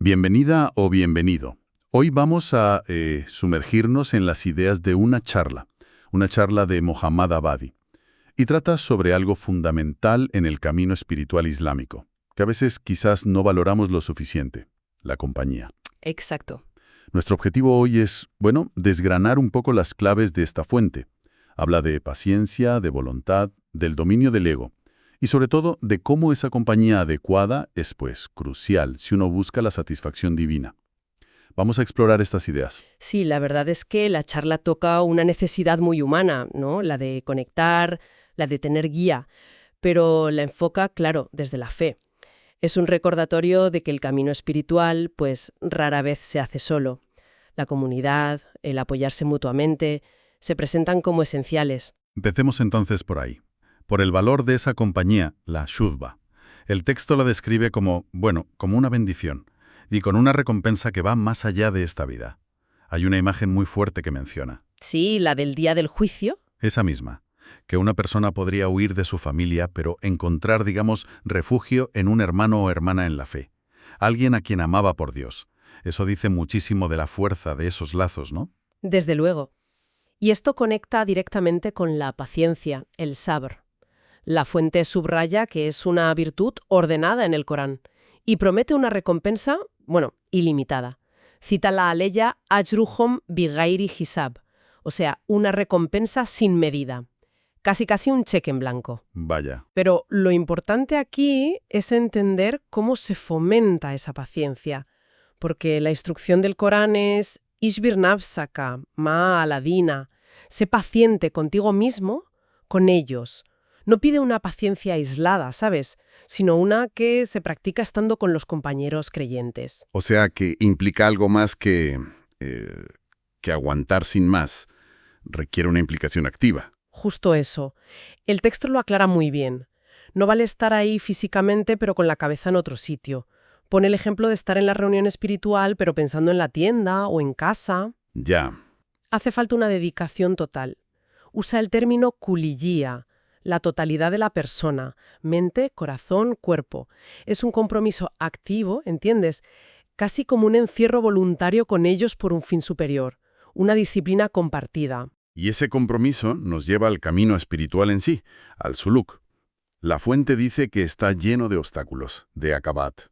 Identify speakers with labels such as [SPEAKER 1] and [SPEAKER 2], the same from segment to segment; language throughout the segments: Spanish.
[SPEAKER 1] Bienvenida o bienvenido. Hoy vamos a sumergirnos en las ideas de una charla de Mohammad Abadi. Y trata sobre algo fundamental en el camino espiritual islámico, que a veces quizás no valoramos lo suficiente: la compañía.
[SPEAKER 2] Exacto.
[SPEAKER 1] Nuestro objetivo hoy es, desgranar un poco las claves de esta fuente. Habla de paciencia, de voluntad, del dominio del ego, y sobre todo de cómo esa compañía adecuada es, crucial si uno busca la satisfacción divina. Vamos a explorar estas ideas.
[SPEAKER 2] Sí, la verdad es que la charla toca una necesidad muy humana, ¿no? La de conectar, la de tener guía, pero la enfoca, claro, desde la fe. Es un recordatorio de que el camino espiritual, rara vez se hace solo. La comunidad, el apoyarse mutuamente, se presentan como esenciales.
[SPEAKER 1] Empecemos entonces por ahí. Por el valor de esa compañía, la shudba. El texto la describe como una bendición, y con una recompensa que va más allá de esta vida. Hay una imagen muy fuerte que menciona.
[SPEAKER 2] Sí, la del día del juicio.
[SPEAKER 1] Esa misma, que una persona podría huir de su familia, pero encontrar, refugio en un hermano o hermana en la fe. Alguien a quien amaba por Dios. Eso dice muchísimo de la fuerza de esos lazos, ¿no?
[SPEAKER 2] Desde luego. Y esto conecta directamente con la paciencia, el sabr. La fuente subraya que es una virtud ordenada en el Corán y promete una recompensa, ilimitada. Cita la aleya ajruhum bighairi hisab, o sea, una recompensa sin medida. Casi un cheque en blanco.
[SPEAKER 1] Vaya.
[SPEAKER 2] Pero lo importante aquí es entender cómo se fomenta esa paciencia, porque la instrucción del Corán es Ishbir nafsaka, ma aladina, sé paciente contigo mismo, con ellos. No pide una paciencia aislada, ¿sabes? Sino una que se practica estando con los compañeros creyentes.
[SPEAKER 3] O sea, que implica algo más que aguantar sin más. Requiere una implicación activa.
[SPEAKER 2] Justo eso. El texto lo aclara muy bien. No vale estar ahí físicamente pero con la cabeza en otro sitio. Pone el ejemplo de estar en la reunión espiritual pero pensando en la tienda o en casa.
[SPEAKER 3] Ya.
[SPEAKER 2] Hace falta una dedicación total. Usa el término kuliyya, la totalidad de la persona, mente, corazón, cuerpo. Es un compromiso activo, ¿entiendes? Casi como un encierro voluntario con ellos por un fin superior, una disciplina compartida.
[SPEAKER 3] Y ese compromiso nos lleva al camino espiritual en sí, al suluk. La fuente dice que está lleno de obstáculos, de akabat.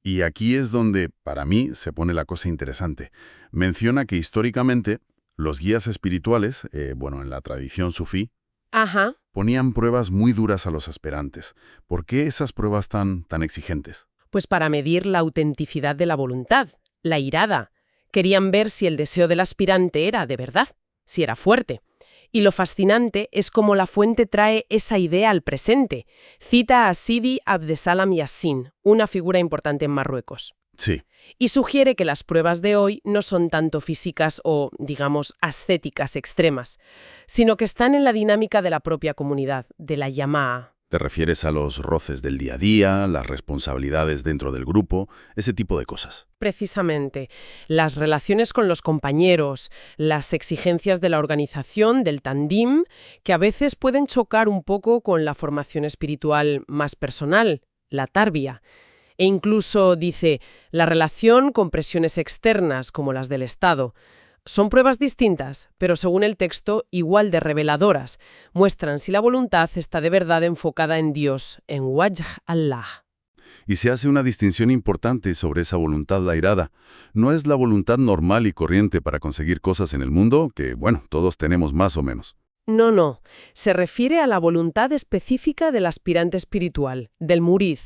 [SPEAKER 3] Y aquí es donde, para mí, se pone la cosa interesante. Menciona que históricamente los guías espirituales, en la tradición sufí,
[SPEAKER 2] Ajá.
[SPEAKER 3] ponían pruebas muy duras a los aspirantes. ¿Por qué esas pruebas tan exigentes?
[SPEAKER 2] Pues para medir la autenticidad de la voluntad, la irada. Querían ver si el deseo del aspirante era de verdad, si era fuerte. Y lo fascinante es cómo la fuente trae esa idea al presente. Cita a Sidi Abdesalam Yassin, una figura importante en Marruecos.
[SPEAKER 3] Sí.
[SPEAKER 2] Y sugiere que las pruebas de hoy no son tanto físicas o, ascéticas extremas, sino que están en la dinámica de la propia comunidad, de la llamaa.
[SPEAKER 3] ¿Te refieres a los roces del día a día, las responsabilidades dentro del grupo, ese tipo de cosas?
[SPEAKER 2] Precisamente, las relaciones con los compañeros, las exigencias de la organización, del tandim, que a veces pueden chocar un poco con la formación espiritual más personal, la tarbia. E incluso, dice, la relación con presiones externas, como las del Estado. Son pruebas distintas, pero según el texto, igual de reveladoras. Muestran si la voluntad está de verdad enfocada en Dios, en Wajh Allah.
[SPEAKER 3] Y se hace una distinción importante sobre esa voluntad lairada. No es la voluntad normal y corriente para conseguir cosas en el mundo, que, todos tenemos más o menos.
[SPEAKER 2] No. Se refiere a la voluntad específica del aspirante espiritual, del murid,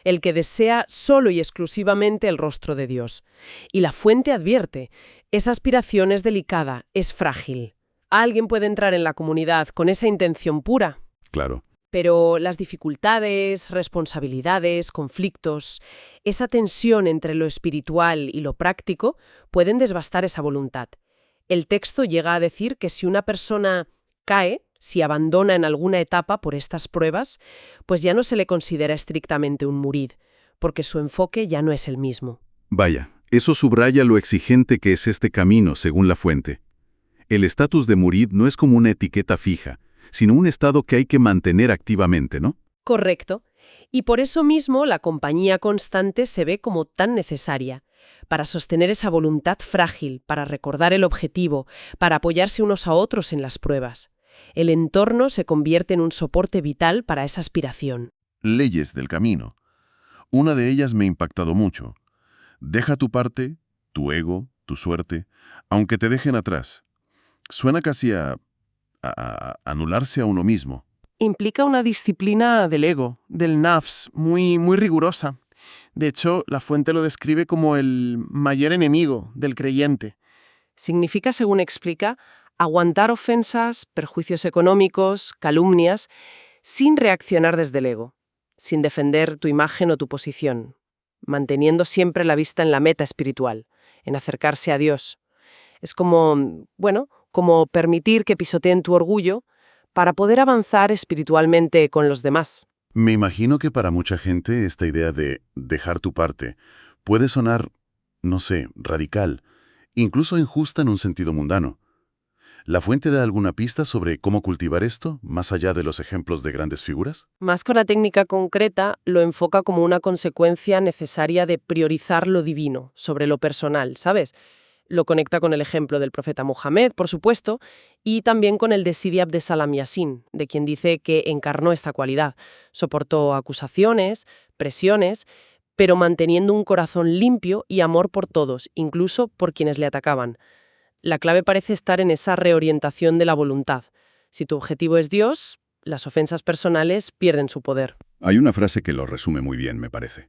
[SPEAKER 2] el que desea solo y exclusivamente el rostro de Dios. Y la fuente advierte, esa aspiración es delicada, es frágil. ¿Alguien puede entrar en la comunidad con esa intención pura?
[SPEAKER 3] Claro.
[SPEAKER 2] Pero las dificultades, responsabilidades, conflictos, esa tensión entre lo espiritual y lo práctico pueden desbastar esa voluntad. El texto llega a decir que si una persona cae, si abandona en alguna etapa por estas pruebas, pues ya no se le considera estrictamente un murid, porque su enfoque ya no es el mismo.
[SPEAKER 3] Vaya, eso subraya lo exigente que es este camino, según la fuente. El estatus de murid no es como una etiqueta fija, sino un estado que hay que mantener activamente, ¿no?
[SPEAKER 2] Correcto. Y por eso mismo la compañía constante se ve como tan necesaria. para sostener esa voluntad frágil, para recordar el objetivo, para apoyarse unos a otros en las pruebas. El entorno se convierte en un soporte vital para esa aspiración.
[SPEAKER 3] Leyes del camino. Una de ellas me ha impactado mucho. Deja tu parte, tu ego, tu suerte, aunque te dejen atrás. Suena casi a anularse a uno mismo.
[SPEAKER 4] Implica una disciplina del ego, del nafs, muy rigurosa. De hecho, la fuente lo describe como el mayor enemigo del creyente.
[SPEAKER 2] Significa, según explica, aguantar ofensas, perjuicios económicos, calumnias, sin reaccionar desde el ego, sin defender tu imagen o tu posición, manteniendo siempre la vista en la meta espiritual, en acercarse a Dios. Es como, como permitir que pisoteen tu orgullo para poder avanzar espiritualmente con los demás.
[SPEAKER 1] Me imagino que para mucha gente esta idea de dejar tu parte puede sonar, no sé, radical, incluso injusta en un sentido mundano. ¿La fuente da alguna pista sobre cómo cultivar esto, más allá de los ejemplos de grandes figuras?
[SPEAKER 2] Más que una técnica concreta, lo enfoca como una consecuencia necesaria de priorizar lo divino sobre lo personal, ¿sabes? Lo conecta con el ejemplo del profeta Mohammed, por supuesto, y también con el de Sidi Abdesalam Yassin, de quien dice que encarnó esta cualidad. Soportó acusaciones, presiones, pero manteniendo un corazón limpio y amor por todos, incluso por quienes le atacaban. La clave parece estar en esa reorientación de la voluntad. Si tu objetivo es Dios, las ofensas personales pierden su poder.
[SPEAKER 1] Hay una frase que lo resume muy bien, me parece.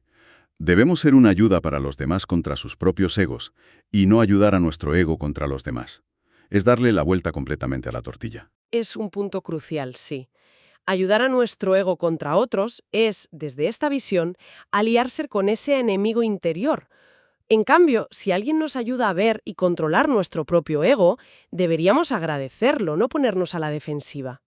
[SPEAKER 1] Debemos ser una ayuda para los demás contra sus propios egos y no ayudar a nuestro ego contra los demás. Es darle la vuelta completamente a la tortilla.
[SPEAKER 2] Es un punto crucial, sí. Ayudar a nuestro ego contra otros es, desde esta visión, aliarse con ese enemigo interior. En cambio, si alguien nos ayuda a ver y controlar nuestro propio ego, deberíamos agradecerlo, no ponernos a la defensiva.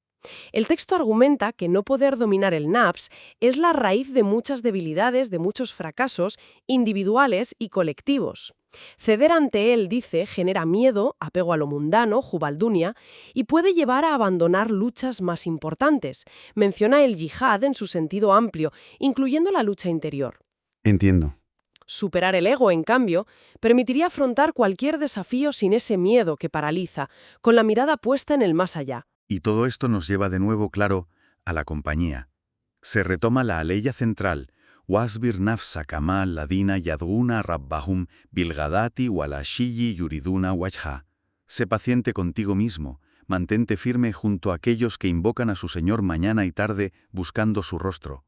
[SPEAKER 2] El texto argumenta que no poder dominar el nafs es la raíz de muchas debilidades, de muchos fracasos individuales y colectivos. Ceder ante él, dice, genera miedo, apego a lo mundano, jubaldunia, y puede llevar a abandonar luchas más importantes. Menciona el yihad en su sentido amplio, incluyendo la lucha interior.
[SPEAKER 1] Entiendo.
[SPEAKER 2] Superar el ego, en cambio, permitiría afrontar cualquier desafío sin ese miedo que paraliza, con la mirada puesta en el más allá.
[SPEAKER 5] Y todo esto nos lleva de nuevo, claro, a la compañía. Se retoma la aleya central, Wasbir nafsa kamal ladina yadguna rabbahum bilgadati walashiyi yuriduna wajha. Sé paciente contigo mismo, mantente firme junto a aquellos que invocan a su Señor mañana y tarde buscando su rostro.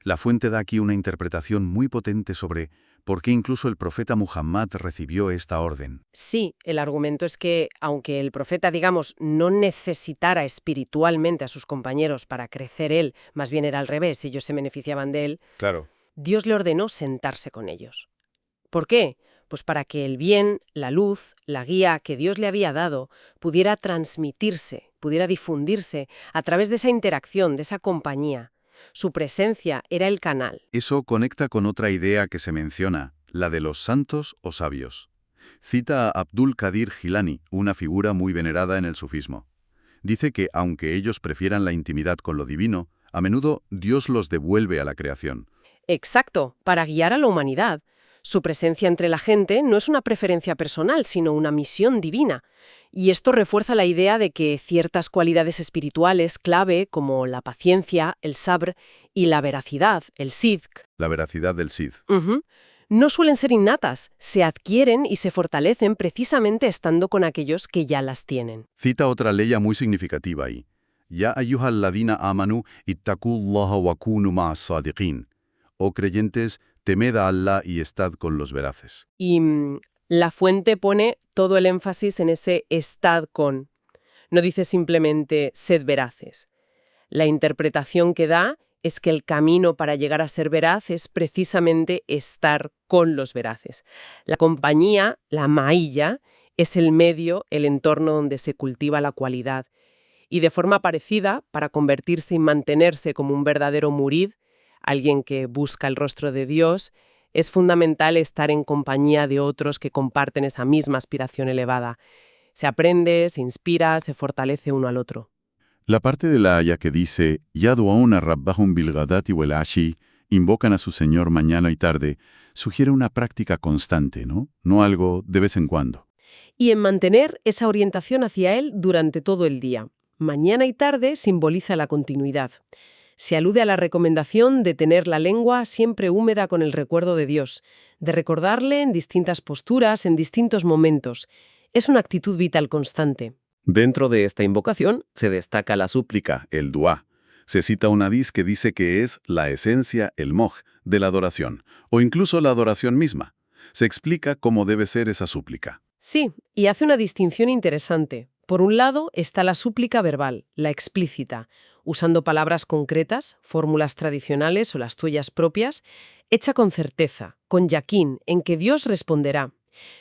[SPEAKER 5] La fuente da aquí una interpretación muy potente sobre por qué incluso el profeta Muhammad recibió esta orden.
[SPEAKER 2] Sí, el argumento es que, aunque el profeta, digamos, no necesitara espiritualmente a sus compañeros para crecer él, más bien era al revés, ellos se beneficiaban de él,
[SPEAKER 3] Claro.
[SPEAKER 2] Dios le ordenó sentarse con ellos. ¿Por qué? Pues para que el bien, la luz, la guía que Dios le había dado pudiera transmitirse, pudiera difundirse a través de esa interacción, de esa compañía. Su presencia era el canal.
[SPEAKER 5] Eso conecta con otra idea que se menciona, la de los santos o sabios. Cita a Abdul Qadir Jilani, una figura muy venerada en el sufismo. Dice que, aunque ellos prefieran la intimidad con lo divino, a menudo Dios los devuelve a la creación.
[SPEAKER 2] Exacto, para guiar a la humanidad. Su presencia entre la gente no es una preferencia personal, sino una misión divina. Y esto refuerza la idea de que ciertas cualidades espirituales clave, como la paciencia, el sabr y la veracidad, el sidq,
[SPEAKER 5] La veracidad del Sid.
[SPEAKER 2] no suelen ser innatas, se adquieren y se fortalecen precisamente estando con aquellos que ya las tienen.
[SPEAKER 5] Cita otra ley muy significativa ahí. Ya ayyuhal ladina amanu ittaqullaha wa kunu ma'as sadiqin. Oh creyentes, temed a Allah y estad con los veraces.
[SPEAKER 2] Y la fuente pone todo el énfasis en ese estad con. No dice simplemente sed veraces. La interpretación que da es que el camino para llegar a ser veraz es precisamente estar con los veraces. La compañía, la mailla, es el medio, el entorno donde se cultiva la cualidad. Y de forma parecida, para convertirse y mantenerse como un verdadero murid, alguien que busca el rostro de Dios, es fundamental estar en compañía de otros que comparten esa misma aspiración elevada. Se aprende, se inspira, se fortalece uno al otro.
[SPEAKER 1] La parte de la aya que dice Yadu'una rabbahum bilgadati wal ashi invocan a su Señor mañana y tarde, sugiere una práctica constante, ¿no? No algo de vez en cuando.
[SPEAKER 2] Y en mantener esa orientación hacia Él durante todo el día. Mañana y tarde simboliza la continuidad. Se alude a la recomendación de tener la lengua siempre húmeda con el recuerdo de Dios, de recordarle en distintas posturas, en distintos momentos. Es una actitud vital constante.
[SPEAKER 6] Dentro de esta invocación se destaca la súplica, el duá. Se cita un hadís que dice que es la esencia, el moj, de la adoración, o incluso la adoración misma. Se explica cómo debe ser esa súplica.
[SPEAKER 2] Sí, y hace una distinción interesante. Por un lado está la súplica verbal, la explícita, usando palabras concretas, fórmulas tradicionales o las tuyas propias, hecha con certeza, con yaquín, en que Dios responderá.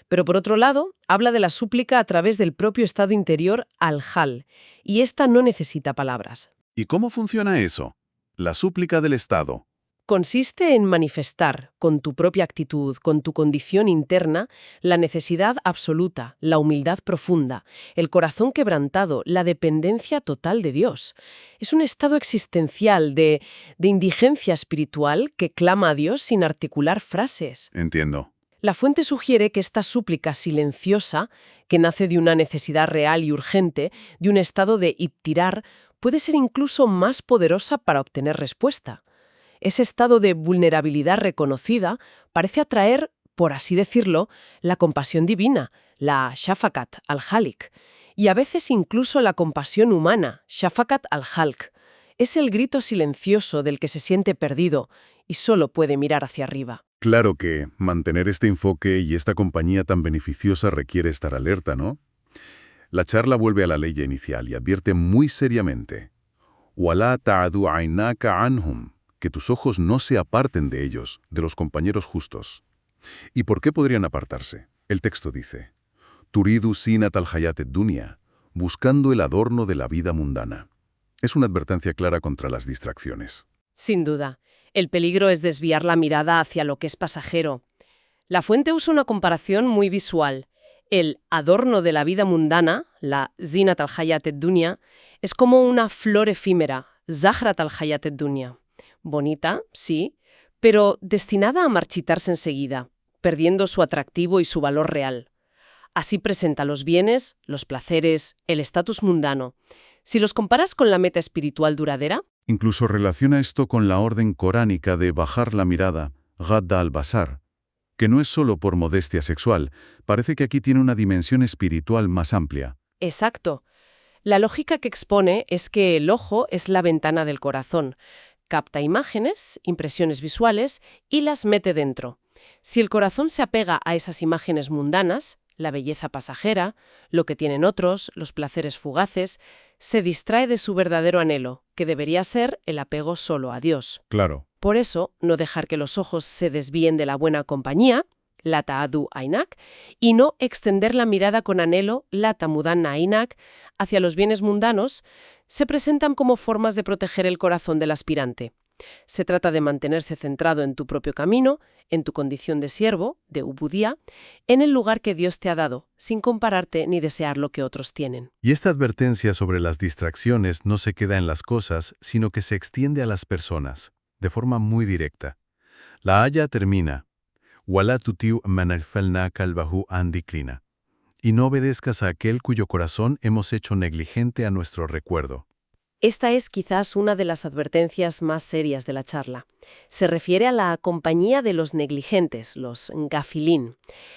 [SPEAKER 2] Pero por otro lado, habla de la súplica a través del propio estado interior al-hal, y esta no necesita palabras.
[SPEAKER 6] ¿Y cómo funciona eso? La súplica del Estado.
[SPEAKER 2] Consiste en manifestar, con tu propia actitud, con tu condición interna, la necesidad absoluta, la humildad profunda, el corazón quebrantado, la dependencia total de Dios. Es un estado existencial de indigencia espiritual que clama a Dios sin articular frases.
[SPEAKER 6] Entiendo.
[SPEAKER 2] La fuente sugiere que esta súplica silenciosa, que nace de una necesidad real y urgente, de un estado de ittirar, puede ser incluso más poderosa para obtener respuesta. Ese estado de vulnerabilidad reconocida parece atraer, por así decirlo, la compasión divina, la shafakat al-halik, y a veces incluso la compasión humana, shafakat al-halk. Es el grito silencioso del que se siente perdido y solo puede mirar hacia arriba.
[SPEAKER 3] Claro que mantener este enfoque y esta compañía tan beneficiosa requiere estar alerta, ¿no? La charla vuelve a la ley inicial y advierte muy seriamente: «Wala ta'adu aynaka anhum», que tus ojos no se aparten de ellos, de los compañeros justos. ¿Y por qué podrían apartarse? El texto dice: «Turidu sinat al-hayat ad-dunya», buscando el adorno de la vida mundana. Es una advertencia clara contra las distracciones.
[SPEAKER 2] Sin duda, el peligro es desviar la mirada hacia lo que es pasajero. La fuente usa una comparación muy visual. El adorno de la vida mundana, la zinat al-hayat ad-dunya, es como una flor efímera, zahrat al-hayat ad-dunya. Bonita, sí, pero destinada a marchitarse enseguida, perdiendo su atractivo y su valor real. Así presenta los bienes, los placeres, el estatus mundano. Si los comparas con la meta espiritual duradera,
[SPEAKER 1] Incluso relaciona esto con la orden coránica de bajar la mirada, gadda al-basar, que no es solo por modestia sexual, parece que aquí tiene una dimensión espiritual más amplia.
[SPEAKER 2] exacto. La lógica que expone es que el ojo es la ventana del corazón. Capta imágenes, impresiones visuales y las mete dentro. Si el corazón se apega a esas imágenes mundanas, la belleza pasajera, lo que tienen otros, los placeres fugaces, se distrae de su verdadero anhelo, que debería ser el apego solo a Dios.
[SPEAKER 1] Claro.
[SPEAKER 2] Por eso, no dejar que los ojos se desvíen de la buena compañía, la ta'adu ainak, y no extender la mirada con anhelo, la tamudanna ainak, hacia los bienes mundanos, se presentan como formas de proteger el corazón del aspirante. Se trata de mantenerse centrado en tu propio camino, en tu condición de siervo, de ubudía, en el lugar que Dios te ha dado, sin compararte ni desear lo que otros tienen.
[SPEAKER 1] Y esta advertencia sobre las distracciones no se queda en las cosas, sino que se extiende a las personas, de forma muy directa. La haya termina: «Wala tutiu man aghfalna qalbahu an dhikrina», y no obedezcas a aquel cuyo corazón hemos hecho negligente a nuestro recuerdo.
[SPEAKER 2] Esta es quizás una de las advertencias más serias de la charla. Se refiere a la compañía de los negligentes, los gafilín.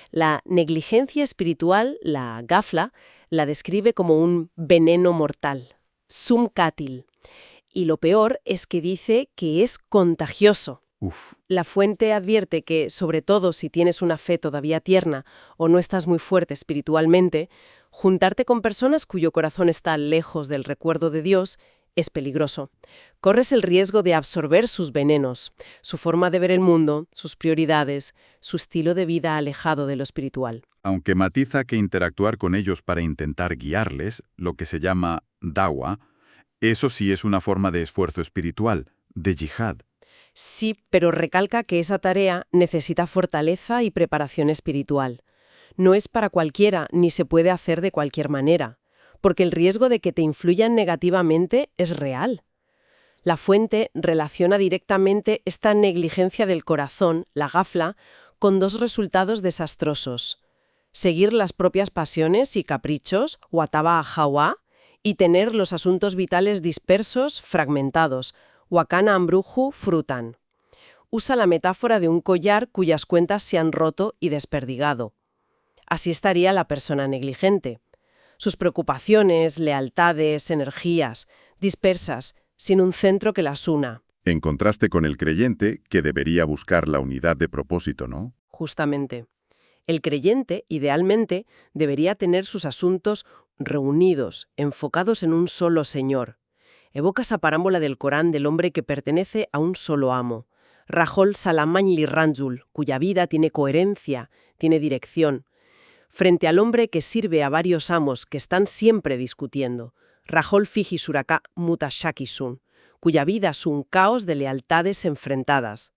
[SPEAKER 2] La negligencia espiritual, la gafla, la describe como un veneno mortal, sum catil. Y lo peor es que dice que es contagioso. La fuente advierte que, sobre todo si tienes una fe todavía tierna o no estás muy fuerte espiritualmente, juntarte con personas cuyo corazón está lejos del recuerdo de Dios es peligroso. Corres el riesgo de absorber sus venenos, su forma de ver el mundo, sus prioridades, su estilo de vida alejado de lo espiritual.
[SPEAKER 3] Aunque matiza que interactuar con ellos para intentar guiarles, lo que se llama dawa, eso sí es una forma de esfuerzo espiritual, de yihad.
[SPEAKER 2] Sí, pero recalca que esa tarea necesita fortaleza y preparación espiritual. No es para cualquiera ni se puede hacer de cualquier manera, porque el riesgo de que te influyan negativamente es real. La fuente relaciona directamente esta negligencia del corazón, la gafla, con dos resultados desastrosos: seguir las propias pasiones y caprichos, wataba hawa, y tener los asuntos vitales dispersos, fragmentados, wakana ambruju frutan. Usa la metáfora de un collar cuyas cuentas se han roto y desperdigado. Así estaría la persona negligente. Sus preocupaciones, lealtades, energías, dispersas, sin un centro que las una.
[SPEAKER 3] En contraste con el creyente, que debería buscar la unidad de propósito, ¿no?
[SPEAKER 2] Justamente. El creyente, idealmente, debería tener sus asuntos reunidos, enfocados en un solo Señor. Evoca esa parábola del Corán del hombre que pertenece a un solo amo. Rajol Salamañ Lirranjul, cuya vida tiene coherencia, tiene dirección. Frente al hombre que sirve a varios amos que están siempre discutiendo. Rajol Fiji Suraka Mutashakisun, cuya vida es un caos de lealtades enfrentadas.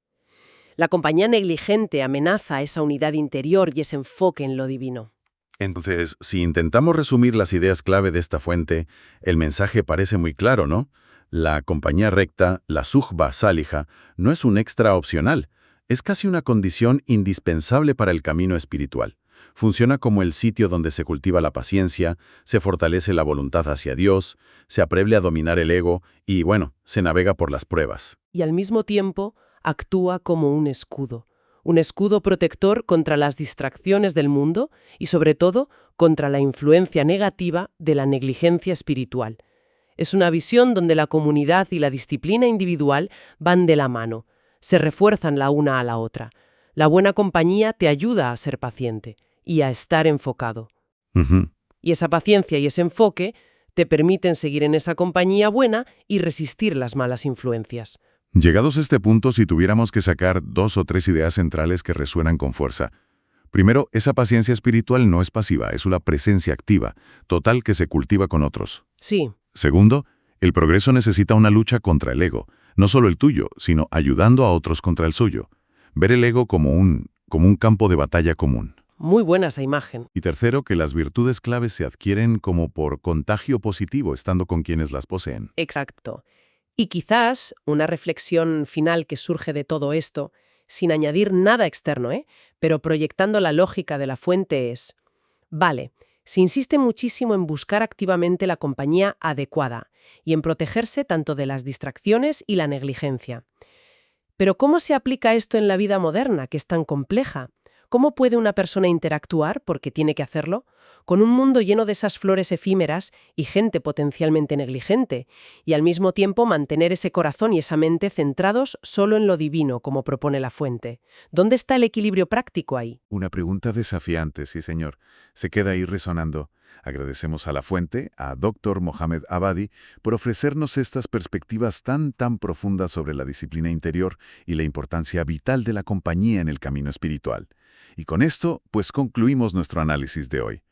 [SPEAKER 2] La compañía negligente amenaza esa unidad interior y ese enfoque en lo divino.
[SPEAKER 3] Entonces, si intentamos resumir las ideas clave de esta fuente, el mensaje parece muy claro, ¿no? La compañía recta, la suhba salija, no es un extra opcional, es casi una condición indispensable para el camino espiritual. Funciona como el sitio donde se cultiva la paciencia, se fortalece la voluntad hacia Dios, se aprende a dominar el ego y, bueno, se navega por las pruebas.
[SPEAKER 2] Y al mismo tiempo actúa como un escudo protector contra las distracciones del mundo y, sobre todo, contra la influencia negativa de la negligencia espiritual. Es una visión donde la comunidad y la disciplina individual van de la mano, se refuerzan la una a la otra. La buena compañía te ayuda a ser paciente y a estar enfocado. Y esa paciencia y ese enfoque te permiten seguir en esa compañía buena y resistir las malas influencias.
[SPEAKER 3] Llegados a este punto, si tuviéramos que sacar 2 o 3 ideas centrales que resuenan con fuerza. Primero, esa paciencia espiritual no es pasiva, es una presencia activa, total que se cultiva con otros.
[SPEAKER 2] Sí.
[SPEAKER 3] Segundo, el progreso necesita una lucha contra el ego, no solo el tuyo, sino ayudando a otros contra el suyo. Ver el ego como un campo de batalla común.
[SPEAKER 2] Muy buena esa imagen.
[SPEAKER 3] Y tercero, que las virtudes claves se adquieren como por contagio positivo, estando con quienes las poseen.
[SPEAKER 2] Exacto. Y quizás una reflexión final que surge de todo esto, sin añadir nada externo, pero proyectando la lógica de la fuente es: vale, se insiste muchísimo en buscar activamente la compañía adecuada y en protegerse tanto de las distracciones y la negligencia. Pero ¿cómo se aplica esto en la vida moderna, que es tan compleja? ¿Cómo puede una persona interactuar, porque tiene que hacerlo, con un mundo lleno de esas flores efímeras y gente potencialmente negligente, y al mismo tiempo mantener ese corazón y esa mente centrados solo en lo divino, como propone la fuente? ¿Dónde está el equilibrio práctico ahí?
[SPEAKER 3] Una pregunta desafiante, sí señor. Se queda ahí resonando. Agradecemos a la fuente, a Dr. Mohamed Abadi, por ofrecernos estas perspectivas tan profundas sobre la disciplina interior y la importancia vital de la compañía en el camino espiritual. Y con esto, pues concluimos nuestro análisis de hoy.